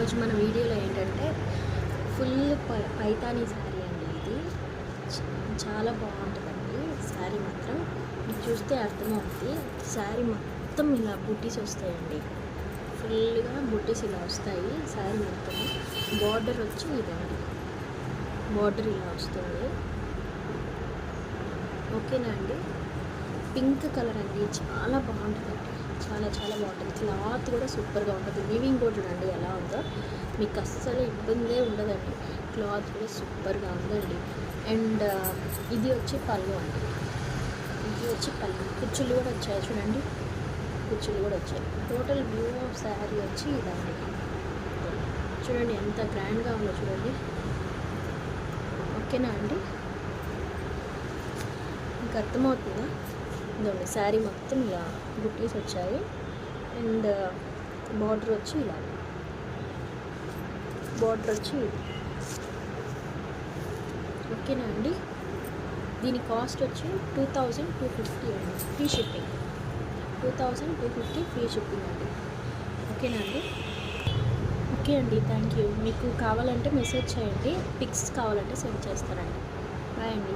ఈరోజు మన వీడియోలో ఏంటంటే ఫుల్ పైతానీ శారీ అండి. ఇది చాలా బాగుంటుందండి శారీ మాత్రం. మీకు చూస్తే అర్థమవుతుంది. శారీ మొత్తం ఇలా బుట్టీస్ వస్తాయండి, ఫుల్గా బుట్టీస్ ఇలా వస్తాయి శారీ మొత్తం. బార్డర్ వచ్చి ఇదండి, బార్డర్ ఇలా వస్తుంది. ఓకేనా అండి. పింక్ కలర్ అండి, చాలా బాగుంటుందండి, చాలా చాలా బాగుంటుంది. క్లాత్ కూడా సూపర్గా ఉంటుంది. వీవింగ్ కూడా చూడండి ఎలా ఉందో, మీకు అస్సలు ఇబ్బందే ఉండదండి. క్లాత్ కూడా సూపర్గా ఉందండి. అండ్ ఇది వచ్చి పళ్ళు అండి, ఇది వచ్చి పళ్ళు. కుచ్చులు కూడా వచ్చాయి చూడండి, కుచ్చులు కూడా వచ్చాయి. టోటల్ వ్యూ ఆఫ్ శారీ వచ్చి ఇదండి. చూడండి ఎంత గ్రాండ్గా ఉందో చూడండి. ఓకేనా అండి, మీకు అర్థమవుతుందా? ఇదండి శారీ మొత్తం ఇలా బుట్టీస్ వచ్చాయి. అండ్ బార్డర్ వచ్చి ఇలా, బార్డర్ వచ్చి ఓకేనా అండి. దీని కాస్ట్ వచ్చి 2250 అండి, ఫ్రీ షిప్పింగ్. 2250 ఫ్రీ షిప్పింగ్ అండి. ఓకేనా అండి. ఓకే అండి, థ్యాంక్ యూ. మీకు కావాలంటే మెసేజ్ చేయండి, పిక్స్ కావాలంటే సెండ్ చేస్తానండి. బాయ్ అండి.